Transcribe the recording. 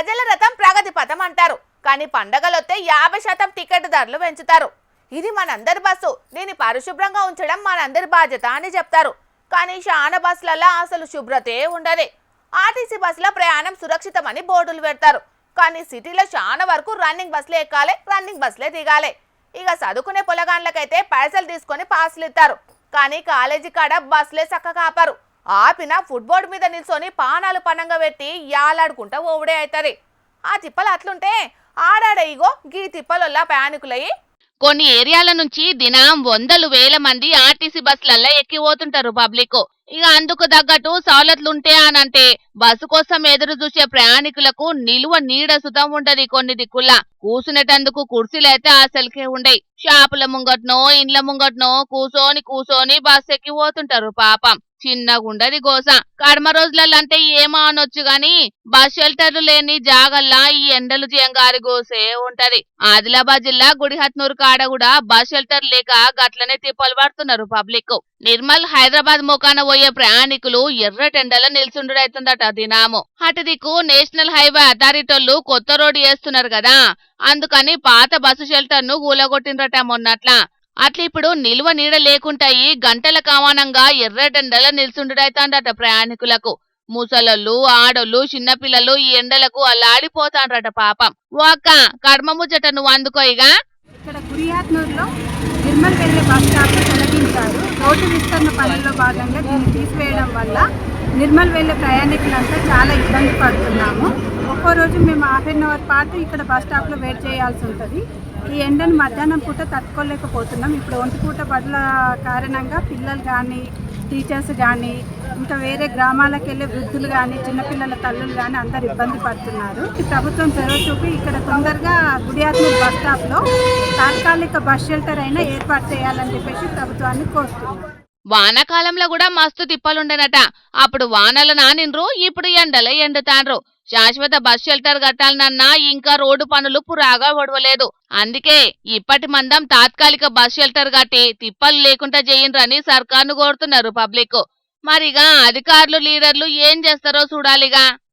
ప్రజల రథం ప్రగతి పథం అంటారు. కానీ పండగలొస్తే 50% టికెట్ ధరలు పెంచుతారు. ఇది మనందరి బస్సు, దీన్ని పరిశుభ్రంగా ఉంచడం మనందరి బాధ్యత అని చెప్తారు. కానీ చాలా బస్సులలో అసలు శుభ్రతే ఉండదు. ఆర్టీసీ బస్సుల ప్రయాణం సురక్షితమని బోర్డులు పెడతారు. కానీ సిటీలో చాలా వరకు రన్నింగ్ బస్సులే ఎక్కాలి, రన్నింగ్ బస్సులే దిగాలి. ఇక చదువుకునే పొలగాండ్లకైతే పైసలు తీసుకొని పాసులు ఇస్తారు. కానీ కాలేజీ కాడ బస్సులే చక్కగా ఆపారు. ఆపిన ఫుట్బోర్డు మీద నిల్చొని పానాలు పనంగా పెట్టి యాలాడుకుంటా ఓవడే అవుతుంది. ఆ తిప్పలు అట్లుంటే ఆడాడే ఇగో గీ తిప్పలొల్లా ప్రయాణికులయ్యి కొన్ని ఏరియాల నుంచి దినం వందలు వేల మంది ఆర్టీసీ బస్సులల్లో ఎక్కిపోతుంటారు పబ్లిక్. ఇక అందుకు తగ్గట్టు సౌలతులుంటే అనంటే బస్సు కోసం ఎదురు చూసే ప్రయాణికులకు నిలువ నీడ సుతం ఉంటది. కొన్ని దిక్కుల్లా కూసునేటందుకు కుర్చీలైతే అసలుకే ఉండయి. షాపుల ముంగట్నో ఇండ్ల ముంగట్నో కూసోని బస్సు ఎక్కిపోతుంటారు. పాపం చిన్నగుండది గోస. కర్మ రోజులంటే ఏమో అనొచ్చు గాని బస్ షెల్టర్లు లేని జాగల్లా ఈ ఎండలు జంగారి గోసే ఉంటది. ఆదిలాబాద్ జిల్లా గుడిహత్నూరు కాడ కూడా బస్ షెల్టర్ లేక గట్లనే తిప్పలు పడుతున్నారు పబ్లిక్. నిర్మల్ హైదరాబాద్ మోకాన పోయే ప్రయాణికులు ఎర్రటెండల నిల్చుండుడైతుందట దినాము. అటు దిక్కు నేషనల్ హైవే అథారిటీలు కొత్త రోడ్డు వేస్తున్నారు కదా, అందుకని పాత బస్సు షెల్టర్ ను కూలగొట్టిండ్రట మొన్నట్లా. అట్లా ఇప్పుడు నిల్వ నీడ లేకుంటాయి గంటల కామానంగా ఎర్రటెండల నిల్చుండుడైతాండట ప్రయాణికులకు. ముసలోళ్ళు, ఆడోళ్ళు, చిన్నపిల్లలు ఈ ఎండలకు అల్లాడిపోతాండ్రట పాపం. ఓ అక్క, కర్మ ముచ్చట నువ్వు అందుకోయిగా. ఇక్కడ గుడియాత్నూరులో నిర్మల్ వెళ్లే బస్ స్టాప్ తొలగించారు. రోడ్డు విస్తరణ పనుల్లో భాగంగా దీన్ని తీసివేయడం వల్ల నిర్మల్ వెళ్లే ప్రయాణికులంతా చాలా ఇబ్బంది పడుతున్నాము. ఒక్కో రోజు మేము హాఫ్ అన్ అవర్ పాటు ఇక్కడ బస్ స్టాప్లో వెయిట్ చేయాల్సి ఉంటుంది. ఈ ఎండను మధ్యాహ్నం పూట తట్టుకోలేకపోతున్నాం. ఇప్పుడు ఒంటి పూట బడుల కారణంగా పిల్లలు కానీ, టీచర్స్ కానీ, ఇంకా వేరే గ్రామాలకు వెళ్ళే వృద్ధులు కానీ, చిన్నపిల్లల తల్లులు కానీ అందరు ఇబ్బంది పడుతున్నారు. ప్రభుత్వం చొరవ చూపి ఇక్కడ తొందరగా గుడియాత్నూరు బస్ స్టాప్లో తాత్కాలిక బస్ షెల్టర్ అయినా ఏర్పాటు చేయాలని చెప్పేసి ప్రభుత్వాన్ని కోరుతున్నాం. వానాకాలంలో కూడా మస్తు తిప్పలుండనట. అప్పుడు వానలు నానిండ్రు, ఇప్పుడు ఎండలు ఎండుతాండ్రు. శాశ్వత బస్ షెల్టర్ కట్టాలనన్నా ఇంకా రోడ్డు పనులు పురాగా ఒడవలేదు. అందుకే ఇప్పటి మందం తాత్కాలిక బస్ షెల్టర్ కట్టి తిప్పలు లేకుండా చేయండ్రని సర్కార్ను కోరుతున్నారు పబ్లిక్. మరిగా అధికారులు, లీడర్లు ఏం చేస్తారో చూడాలిగా.